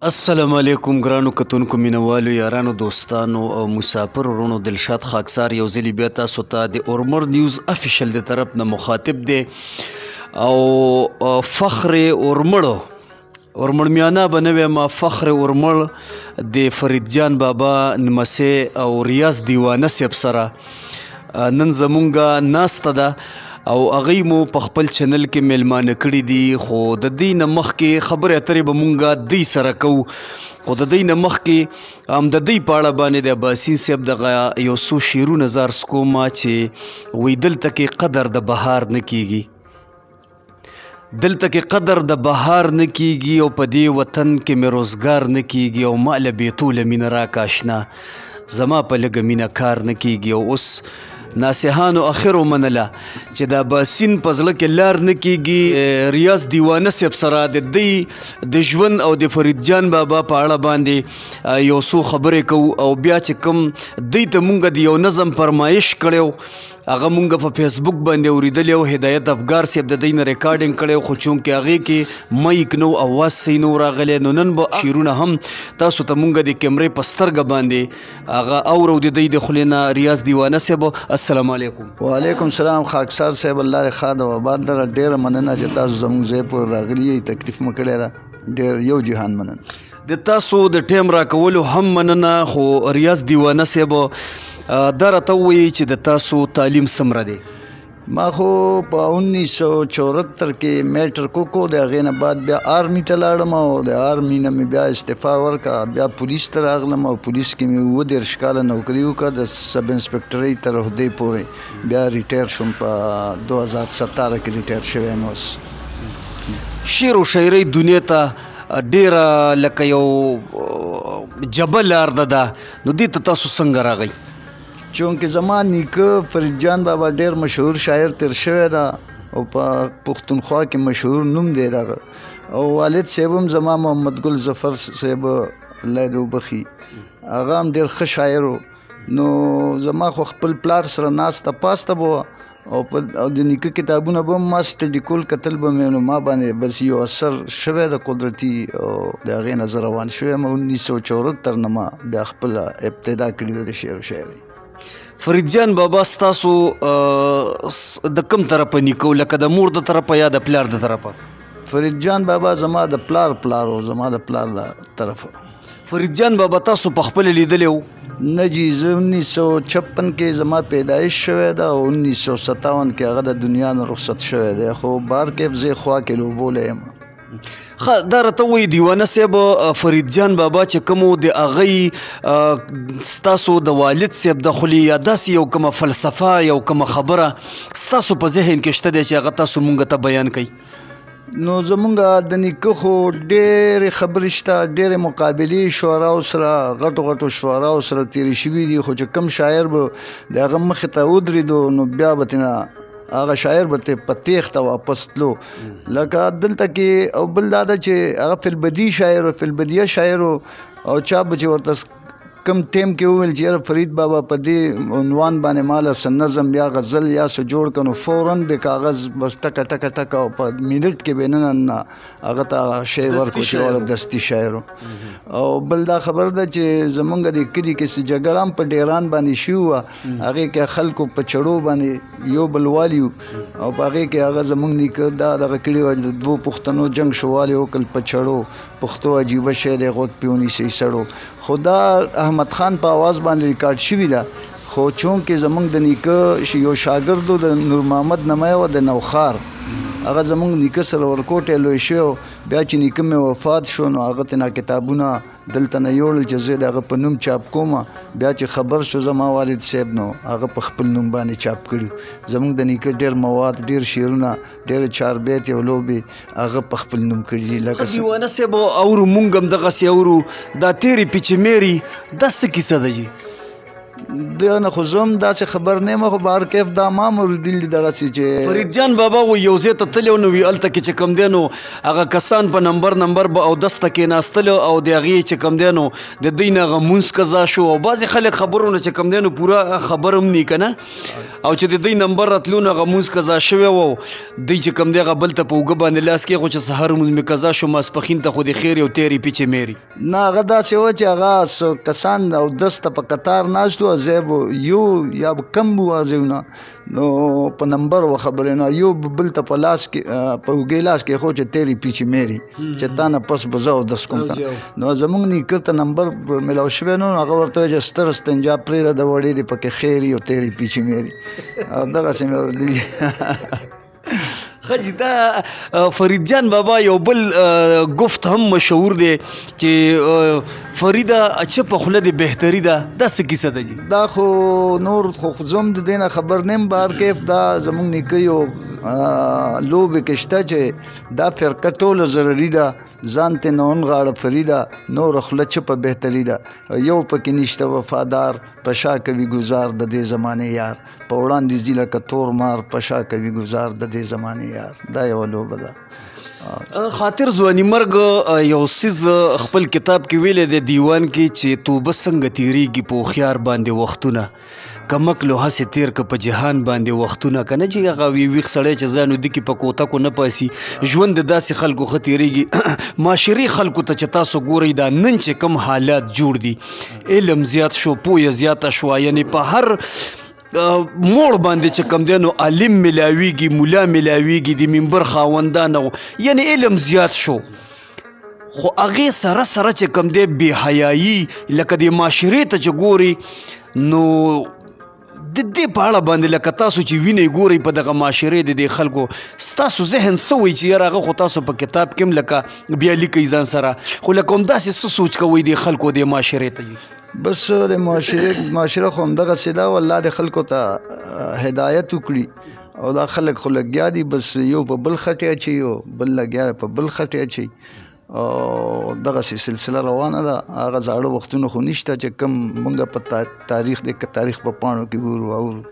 السلام علیکم ګرانو کتونکو مینوالو یارانو دوستانو او مسافر ورونو دلشاد خاکسار یو ځلې بیا تاسو ته د اورمر نیوز افیشل د طرف نه مخاطب دی او فخر اورمړ میانا بنوي ما فخر اورمړ د فرید جان بابا نمسه او ریاض دیوانه سیب سره نن زمونږه ناسته ده او هغوی مو په خپل چینل کې میلمانه کړي دي خو د دوی نه مخکې خبرې اترې به مونږ دوی سره کوو خو د دوی نه مخکې هم د دوی په اړه باندې د عباسین صاحب دغه یو څو شعرونه زه عرض کومه چې وایي دلته کې قدر د بهار نه کیږي دلته کې قدر د بهار نه کیږي او په دې وطن کې مې روزګار نه کیږي او ما له بیتوله مینه راکه اشنا زما په لږه مینه کار نه کیږي او اوس ناسحانو اخرو منله چې د عباسین په زړه کې لار نه کیږي ریاض دیوانه صاحب سره د دوی د ژوند او د فرید جان بابا په اړه باندې یو څو خبرې کوو او بیا چې کوم دوی ته مونږ د یو نظم فرمایش کړی هغه مونږ په فیسبوک باندې اوریدلی او هدایت افګار صاحب د دوی نه ریکارډینګ کړی خو چونکې هغې کې مایک نو اواز صحیح نو راغلی نو نن به شعرونه هم تاسو ته مونږ د کیمرې په سترګه باندې هغه اورو د دوی د خولې نه ریاض دیوانه صاحب السلام علیکم. وعلیکم السلام خاکسار صاحب الله دې ښه او آباد لره ډېره مننه چې تاسو زموږ ځای پورې راغلي یې تکلیف مو کړی ده ډېر یو جهان مننه د تاسو د ټیم راکولو هم مننه خو ریاض دیوانه صاحب دا راته ووایي چې د تاسو تعلیم څومره دی؟ ما خو په 1974 کې میټر کو د هغې نه بعد بیا آرمي ته لاړم او د آرمي نه مې بیا استعفا ورکړه بیا پولیس ته راغلم او پولیس کې مې 29 کاله نوکري وکړه د سب انسپکټرۍ تر عهدې پورې بیا ریټایر شوم په 2017 کې ریټایر شوی یم اوس. شعر و شاعرۍ دنیا ته ډېره لکه یو جبل لار ده نو دې ته تاسو څنګه راغئ؟ چونکې زما نیکه فرید جان بابا ډېر مشهور شاعر تیر شوی ده او په پښتونخوا کې مشهور نوم دی دغه او والد صاحب هم زما محمد ګل ظفر صاحب الله دې وبخي هغه هم ډېر ښه شاعر و نو زما خو خپل پلار سره ناسته پاسته به او د نیکه کتابونه به هم ما سټډي کول کتل به مې نو ما باندې بس یو اثر شوی د قدرتي او د هغې نه زه روان شوی یم 1974 نه ما بیا خپله ابتدا کړې ده د شعر و شاعرۍ. فرید جان بابا ستاسو د کوم طرفه نیکه لکه د مور د طرفه یا د پلار د طرفه؟ فرید جان بابا زما د پلار و زما د پلار د طرفه. فرید جان بابا تاسو په خپله لیدلی و؟ نه جی زه 1956 کې زما پیدایش شوی ده او 1957 کې هغه د دنیا نه رخصت شوی دی خو بار کې زه خوا کې لوبولی یم. دا راته وایي دیوانه صاحب فرید جان بابا چې کومو د هغوی ستاسو د والد صاحب د خولې یا داسې یو کومه فلسفه یو کومه خبره ستاسو په ذهن کې شته دی چې هغه تاسو مونږ ته بیان کوي؟ نو زمونږ د نیکه خو ډېرې خبرې شته ډېرې مقابلې شعراو سره غټو شعراو سره تېرې شوي دي خو چې کوم شاعر به د هغه مخې ته ودرېدو نو بیا به ترې هغه شاعر به په تیښته واپس تلو لکه دلته کې او بل دا ده چې هغه فلبدي شاعر و فلبدیه شاعر و او چا به چې ورته کم ټیم کې وویل چې یاره فرید بابا په دې عنوان باندې ماله څه نظم یا غزل یا څه جوړ کړه نو فوراً به کاغذ بس ټکه او په منټ کې به نه هغه ته شعر ورکړو چې ولا دستي شاعر او بل دا خبر ده چې زمونږ د کلي کې څه جګړه هم په ډیران باندې شوې وه هغې کې خلکو په چړو باندې یو بل والي او په هغې کې هغه زمونږ نیکه دا دغه کړي وه د دوو پښتنو جنګ شوالي وکړل په چړو پښتو عجیبه شی دی غوږ پې ونیسئ سړو خو دا احمد خان په آواز باندې ریکارډ شوي ده خو چونکې زمونږ د نیکه یو شاګرد د نور محمد نمی و د نوخار هغه زمونږ نیکه سره ورکوټی لوی شوی بیا چې نیکه مې وفات شو نو هغه تېنا کتابونه دلته نه یوړل چې زه د هغه په نوم چاپ کومه بیا چې خبر شو زما والد صاحب نو هغه په خپل نوم باندې چاپ کړي زمونږ د نیکه ډېر مواد ډېر شعرونه ډېر چاربیت یو لوبې هغه په خپل نوم کړي دي لکه دیوانه صاحب اورو مونږ هم دغسې اورو دا تیرې پیچې میرې دا څه کیسه ده جي؟ د نه خو زم داسې خبر نه یم خو بهر کیف دا ما موردین دي دغسې چې فرید جان بابا و یو ځای ته تللی نو وي هلته کې چې کوم دی نو هغه کسان په نمبر به اودس ته کېناستلو او د هغې چې کوم دی نو د دوی نه هغه مونځ قضا شو او بعضې خلک خبرونه چې کوم دی نو پوره خبر هم نی که نه او چې د دوی نمبر راتلو نو هغه مونځ قضا شوی و دوی چې کوم دی هغه بل ته په اوږه باندې لاس کېښود چې سهار مونځ مې قضا شو ماسپښین ته خو د خیر یو تیرې پیچې میري نه هغه داسې وه چې هغه کسان اودس ته په قطار ناست وو ځای به یو یا به کم وو ځایونه نو په نمبر و خبرې نه یو بل ته په لاس کې په اوږې لاس کې خو چې تیرې پیچې میري چې تا نه پس به زه اودس کوم نو زمونږ نیکه ته نمبر میلاو شوی نو هغه ورته وایي چې ستر استنجا پرېږده د وړې دې پکې خیر وي او تیرې پیچې میري او دغسې مې اورېدلي خجی دا فرید جان بابا یو بل گفت هم مشهور دی چې فریده چپه خوله دی بهتری ده دا څه کیسه ده جی دا خو نور خو زم د دې نه خبر نیم بهر کیف دا زمونږ نیکه یو لوبې کې شته چې دا فرقه ټوله ضروري ده ځان ته نه ونغاړه فریده نور خوله چپه بهتري ده یو پکې نشته وفادار په شا کوي ګزار د دې زمانې یار په وړاندې ځي لکه تور مار په شا کوي ګزار د دې زمانې یار دا یوه لوبه ده خاطر ځواني مرګ یو څیز خپل کتاب کې ویلی دی دیوان کې چې توبه څنګه تیریږي په هوښیار باندې وختونه کمک لو هسې تیر که په جهان باندې وختونه که نه چې هغه ویښ سړی چې ځان ودي کې په کوتکو نه پاسي ژوند د داسې خلکو ښه تیریږي معاشري خلکو ته چې تاسو ګورئ دا نن چې کوم حالات جوړ دي علم زیات شو پویه زیاته شوه یعنې په هر موړ باندې چې کم دی نو عالم ملاویږي مولا ملاویږي د منبر خاوندان یعنې علم زیات شو خو هغې سره چې کم دی بې حیایي لکه د معاشرې ته چې ګوري نو د دې په اړه باندې لکه تاسو چې وینئ ګورئ په دغه معاشرې د دې خلکو ستاسو ذهن څه وایي چې یاره هغه خو تاسو په کتاب کې هم لکه بیا لیکئ ځان سره خو لکه همداسې څه سوچ کوئ د خلکو د معاشرې ته بس د معاشره خو همدغسې ده والله د خلکو ته هدایت وکړي او دا خلک خو لګیا دي بس یو په بل خټې اچوي او بل لګیا په بل خټې اچوي او دغسې سلسله روانه ده هغه زاړه وختونه خو نشته چې کوم مونږ په تاریخ په پاڼو کې ګورو اورو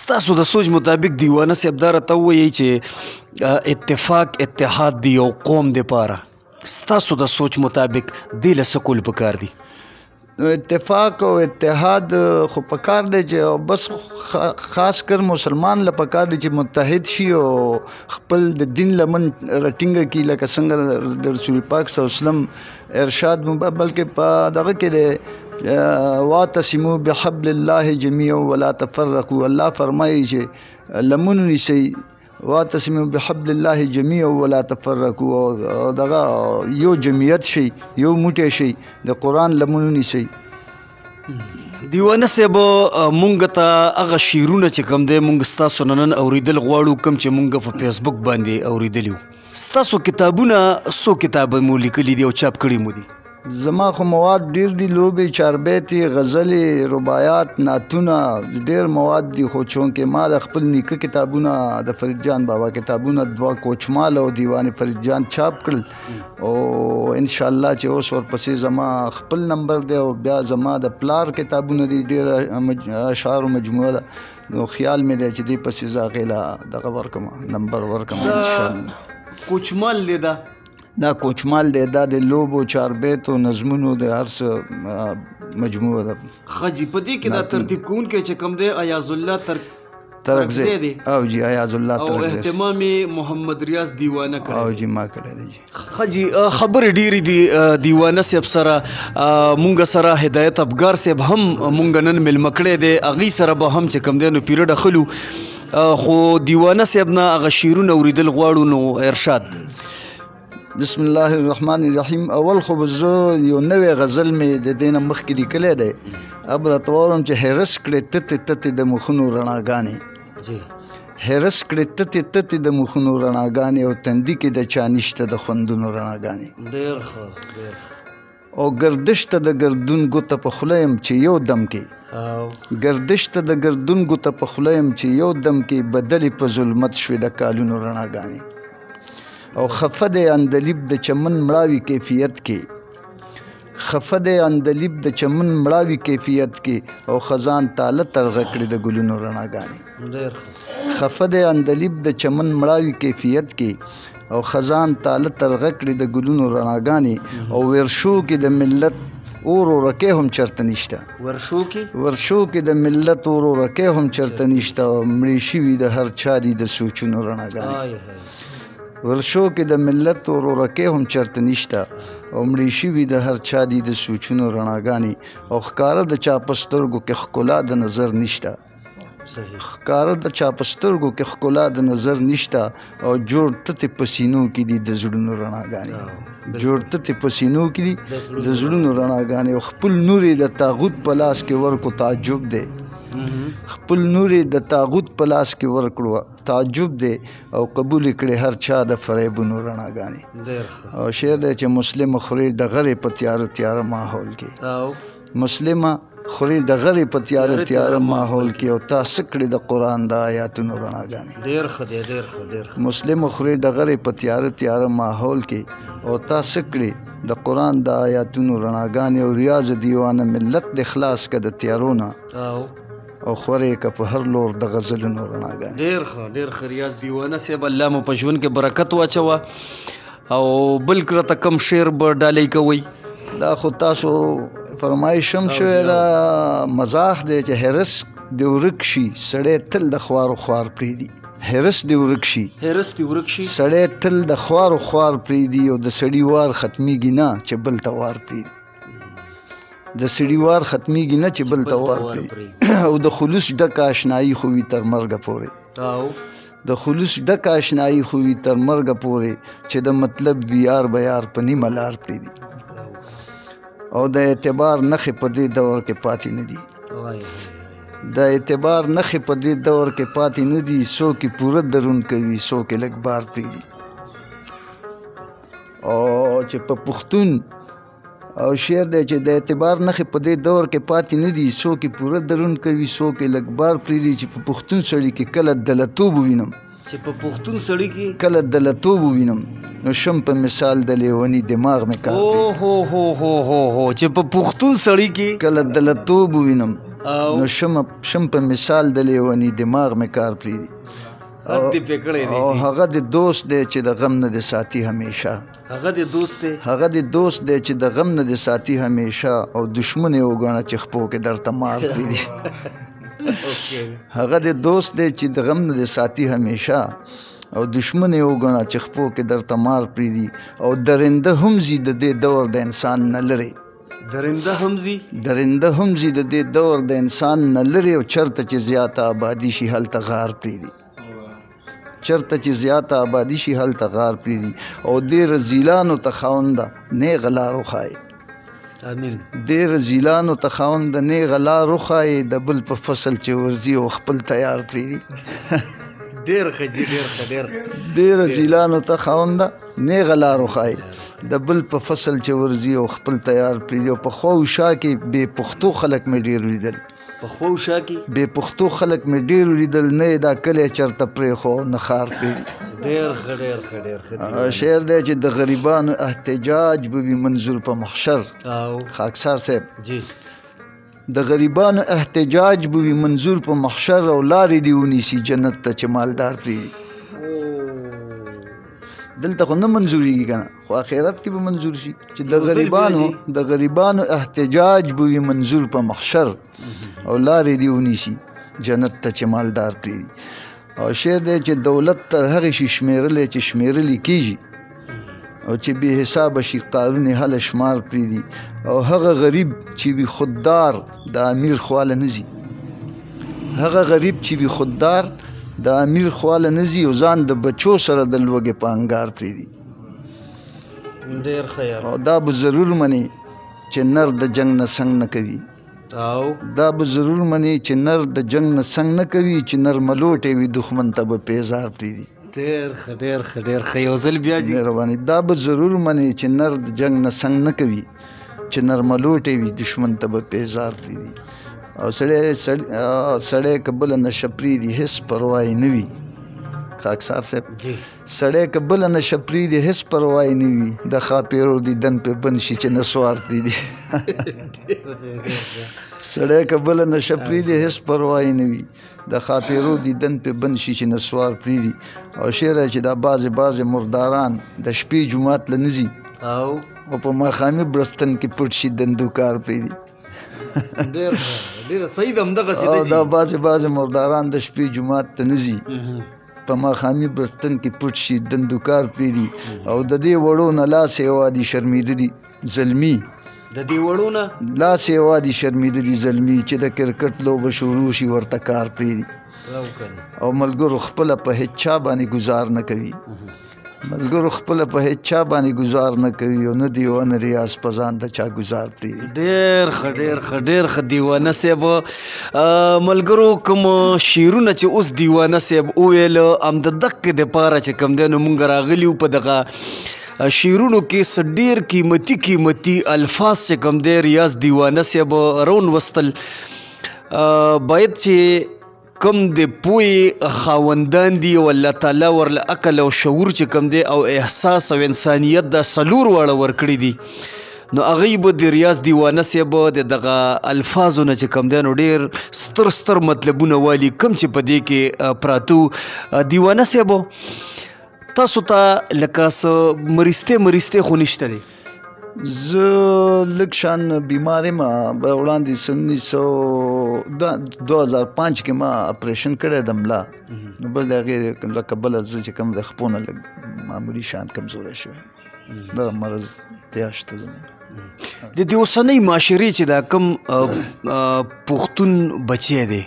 ستاسو د سوچ مطابق دیوانه صاحب دا راته ووایي چې اتفاق اتحاد دی یو قوم دپاره ستاسو د سوچ مطابق دې له څه کول پکار دي نو اتفاق او اتحاد خو پکار دی چې بس خاص کر مسلمان له پکار دی چې متحد شي او خپل د دین لمن رټینګه کی لکه څنګه د رسول پاک صلی الله علیه وسلم ارشاد بلکې په دغه کې دی واعتصموا بحبل الله جميعا ولا تفرقوا الله فرمایي چې لمن نیسئ واعتصموا بحبل الله جميعا ولا تفرقوا او دغه یو جمعیت شي یو موټی شي د قرآن لمن نیسئ دیوانه صاحب مونږ ته هغه شعرونه چې کوم دی مونږ ستاسو نه نن اورېدل غواړو کوم چې مونږ په فیسبوک باندې اورېدلي وو ستاسو کتابونه څو کتابه مو لیکلي دي او چاپ کړي مو دي زما خو مواد ډیر دي لوبې چاربیتي غزلې رباعیات نعتونه ډیر مواد دي خو چونکې ما د خپل نیکه کتابونه د فرید جان بابا کتابونه دوه کوچمال او دیوان فرید جان چاپ کړل او انشاءالله چې اوس ورپسې زما خپل نمبر دی او بیا زما د پلار کتابونه دي ډیر اشعارو مجموعه ده نو خیال مې دی چې دې پسې زه هغې له دغه ورکم نمبر ورکم انشاءالله کوچمال دی دا دا کوچمال دی دا د لوبو چاربیتو نظمونو د هر څه مجموعه ده خجی په دې کې دا ترتیب کوونکی چې کوم دی ایاز الله ترکزی دی او جی ایاز الله ترکزی او اهتمام محمد ریاض دیوانه کړی او جی ما کړی دی جی خجی خبرې ډېرې دي دیوانه صاحب سره مونږ سره هدایت افګار صاحب هم مونږ نن مېلمه کړی دی هغې سره به هم چې کوم دی نو پیرډ اخلو خو دیوانه صاحب نه هغه شعرونه اورېدل غواړو نو ارشاد بسم الله الرحمن الرحیم اول خو به زه یو نوی غزل مې د دې نه مخکې لیکلی دی اب راته واورم چې حرس کړې تتې تتې د مخونو رڼاګانې حرس کړې تتې تتې د مخونو رڼاګانې او تندي کې د چا نشته د خوندونو رڼاګانې ډېر ښه او گردش ته د گردون ګوته په خوله یم چې یو دم کې گردش ته د گردون ګوته په خوله یم چې یو دم کې بدلې په ظلمت شوې د کالونو رڼاګانې او خفه د اندلیب د چمن مړاوي کیفیت کې خفه دی اندلیب د چمن مړاوي کیفیت کې او خزان تاله ترغه کړي د ګلونو رڼاګانې خفه دی اندلیب د چمن مړاوي کیفیت کې او خزان تاله ترغه کړي د ګلونو رڼاګانې او ورشو کې د ملت اور ورکه هم چرته نشته ورشو کې د ملت اور ورکه هم چرته نشته مړی شوي د هر چا دي د سوچونو رڼاګانې ورشو کې د ملت اور ورکه هم چرته نشته او مړی شوي د هر چا دي د سوچونو رڼاګانې او ښکاره د چا په سترګو کې ښکلا د نظر نشته ښکاره د چا په سترګو کې ښکلا د نظر نشته او جوړ تتې په سینو کې دي د زړونو رڼاګانې جوړ تتې په سینو کې دي د زړونو رڼاګانې او خپل نور یې د تاغوت په لاس کې ورکو تعجب دی خپل نور یې د تاغوت په لاس کې ورکړو تعجب دی او قبول کړي هر چا د فریبونو رڼاګانې او شعر دی چې مسلمه خوري د غرې په تیاره تیاره ماحول کې مسلمه خوري د غرې په تیاره تیاره ماحول کې او تا سکړي د قرآن د آیاتونو رڼاګانې مسلمه خوري د غرې په تیاره تیاره ماحول کې او تا سکړي د قرآن د آیاتونو رڼاګانې او ریاض دیوانه ملت د خلاص که د تیارونه او خورې که په هر لور د غزلونو رڼاګانې ډېر ښه ریاض دیوانه صاحب الله مو په ژوند کې برکت واچوه او بل راته کم شعر به ډالۍ کوئ دا خو تاسو فرمایش هم شوی دا مزاح دی چې حرس دې ورک شي سړی تل د خوارو خوار پرېږدي حرس دې ورک شي سړی تل د خوارو خوار پرېږدي او د سړي وار ختمیږي نه چې بل ته وار پرېږدي د سړي وار ختمیږي نه چې بل ته وار پرېږدي او د خلوص ډک اشنایي خو وي تر مرګه پورې د خلوص ډک اشنایي خو وي تر مرګه پورې چې د مطلب وي یار به یار په نیمه لار پرېږدي او د اعتبار نښې په دې دور کې پاتې نه دي د اعتبار نښې په دې دور کې پاتې نه دي څوک یې پوره درون کوي څوک یې لږ بار پرېږدي او چې په پښتون او شعر دی چې د اعتبار نښې په دې دور کې پاتې نه دي څوک یې پوره درون کوي څوک یې لږ بار پرېږدي چې په پښتون سړي کې کله دلتوب ووینم کله دلتوب ووینم نو شم په مثال د لیوني دماغ مې کار چې په پښتون سړي کې کله دلتوب ووینم نو شم په مثال د لیوني دماغ مې کار پرېږدي او هغه د دوست دی چې د غم نه د ساتي همیشه هغه د دوست دی چې د غم نه د ساتي همیشه او دشمن یې وګڼه چې خپو کې درته مار پرېږدي هغه د دوست دی چې د غم نه د ساتي همیشه او دشمن یې وګڼه چې خپو کې درته مار پرېږدي او درنده هم ځي د دې دور د انسان نه لرې درنده هم ځي د دې دور د انسان نه لرې او چرته چې زیاته آبادي شي هلته غار پرېږدي چرته چې زیاته آبادي شي هلته غار پرېږدي او دې رذیلانو ته خاونده نیغه لار وښایي دې رذیلانو ته خاونده نیغه لار وښایي د بل په فصل چې ورځي او خپل تیار پرېږدي دې رذیلانو ته خاونده نیغه لار وښایي د بل په فصل چې ورځي او خپل تیار پرېږدي او پخوا و شا کې بې پښتو خلک مې ډېر ولیدل بې پښتو خلک مې ډېر ولیدل نه یې دا کلی چرته پرېښو نه ښار پرېږدي شعر دی چې د غریبانو احتجاج به وي منظور په محشر خاکسار صاحب د غریبانو احتجاج به وي منظور په محشر او لارې دې ونیسي جنت ته چې مالدار پرېږدي دلته خو نه منظورېږي که نه خو آخرت کې به منظور شي چې د غریبانو احتجاج به وي منظور په محشر او لارې دې ونیسي جنت ته چې مالدار پرېږدي او شعر دی چې دولت تر هغې شي شمېرلی چې شمېرلی کېږي او چې بې حسابه شي قارون یې هله شمار پرېږدي او هغه غریب چې وي خوددار د امیر خواله نه ځي هغه غریب چې وي خوددار د امیر خواله نه ځي او ځان د بچو سره د لوږې په انګار پرېږدي او دا به ضرور مني چې نر د جنګ نه څنګ نه کوي دا به ضرور مني چې نر د جنګ نه څنګ نه کوي چې نر ملوټې وي دښمن ته به پیزار پرېږدي مهرباني دا به ضرور مني چې نر د جنګ نه څنګ نه کوي چې نر ملوټې وي دښمن ته به پیزار پرېږدي او سړی که بله نشه پرېږدي هېڅ پروا یې نه وي خاکسار صاحب جی سړی که بله نشه پرېږدي هېڅ پروا یې نه وي د ښاپېرو دیدن پې بند شي چې نسوار پرېږدي سړی که بله نشه پرېږدي هېڅ پروا یې نه وي د ښاپېرو دیدن پې بند شي چې نسوار پرېږدي او شعر چې دا بعضې مرداران د شپې جومات له نه ځي او په ماښامي بړستن کې پټ شي دندوکار پرېږدي ډېره صحیح ده همدغسې او ده دا بعضې مرداران د شپې جومات ته نه ځي په ماښامي بړستن کې پټ شي دندوکار پرېږدي او د دې وړو نه لاس هېوادي شرمېدلي زلمي د دې وړو نه لاس هېوادي شرمېدلي زلمي چې د کرکټ لوبه شروع شي ورته کار پرېږدي او ملګرو خپله په هېڅ چا باندې ګزار نه کوي ملګرو خپله په هېڅ چا باندې ګزار نه کوي او نه دیوانه ریاض په ځان د چا ګزار پرېږدي ډېر ښه دیوانه صاحب ملګرو کوم شعرونه چې اوس دیوانه صاحب وویل همد دقې دپاره چې کوم دی نو مونږ راغلي وو په دغه شعرونو کې څه ډېر قیمتي الفاظ چې کوم دی ریاض دیوانه صاحب رون وستل باید چې کم د پوی خاوندان دی او الله تعالی ورله عقل او شعور چې کم دی او احساس او انسانیت دا څلور واړه ورکړي دي نو هغوی به د ریاض دیوانه صاحب د دغه الفاظو نه چې کم دی نو ډېر ستر مطلبونه والي کم چې په دې کې پراتو دیوانه صاحب تاسو ته لکه څه مرستې خو نشته دی زه لږ شان بیمار یم وړاندې 2005 کې ما اپریشن کړی د ملا نو بل د هغې لکه بله زه چې کوم د خپو نه لږ معمولي شان کمزوری شوی دا مرض بیا شته زموږ د دې اوسنۍ معاشرې چې دا کم پښتون بچی دی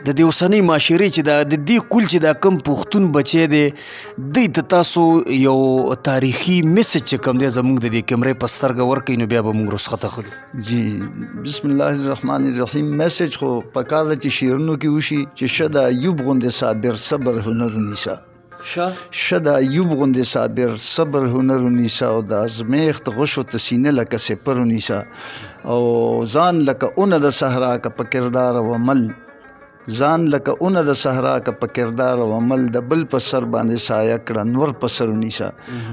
د دې اوسنۍ معاشرې چې د دې کل چې دا کم پښتون بچی دی دوی ته تاسو یو تاریخي میسج چې کوم دی زموږ د دې کیمرې په سترګه ورکوي نو بیا به موږ رخصته خلو جی بسم الله الرحمن الرحیم میسج خو پکار ده چې شعرونو کې وشي چې شه د ایوب غوندې صابر صبر هنر ونیسه شه د ایوب غوندې صابر صبر هنر ونیسه او د ازمیښت غشو ته سینه لکه سپر ونیسه او ځان لکه اونه د صحرا که په کردار او عمل ځان لکه اونه د صحرا که په کردار او عمل د بل په سر باندې سایه کړه نور په سر ونیسه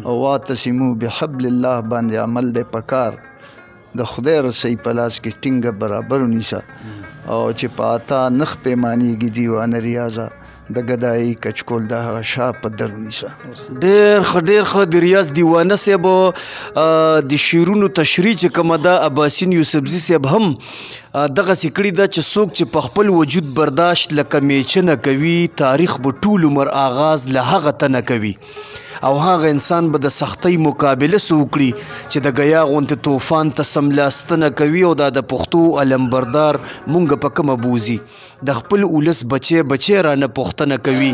او واعتصموا بحبل الله باندې عمل دی پکار د خدای رسۍ په لاس کې ټینګه برابر ونیسه او چې په اتا نخ پیمانېږي دیوانه ریاضه د ګدایي کچکول د هغه شا په در ونیسه ډېر ښه د ریاض دیوانه صاحب د شعرونو تشریح چې کومه ده عباسین یوسفزي صاحب هم دغسې کړي ده چې څوک چې په خپل وجود برداشت لکه میچنه کوي تاریخ به ټول عمر آغاز له هغه تنه کوي او هغه انسان به د سختۍ مقابله څه وکړي چې د ګیا غوندې طوفان ته سملاستنه کوي او دا د پښتو علمبردار مونږ په کومه بوزي د خپل اولس بچی رانه پوښتنه کوي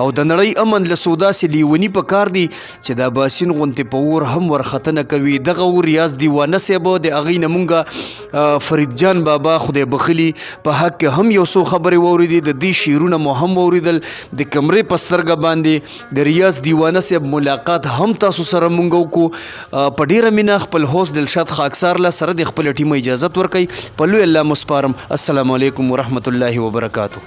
او د نړۍ امن له سوداسې لیوني په کار دی چې د عباسین غوندې په اور هم ورختنه کوي دغه و ریاض دیوانه صاحب د هغې نه مونږ فرید جان بابا خدای بخلي په حق کې هم یو څو خبرې واورېدې د دې شعرونه مو هم واورېدل د کمرې په سترګه باندې د ریاض دیوانه صاحب ملاقات هم تاسو سره مونږ وکړو په ډېره مینه خپل هوست دلشاد خاکسار له سره د خپل ټیم اجازت ورکوي په لوی الله مسپارم السلام علیکم ورحمت الله وبرکاتو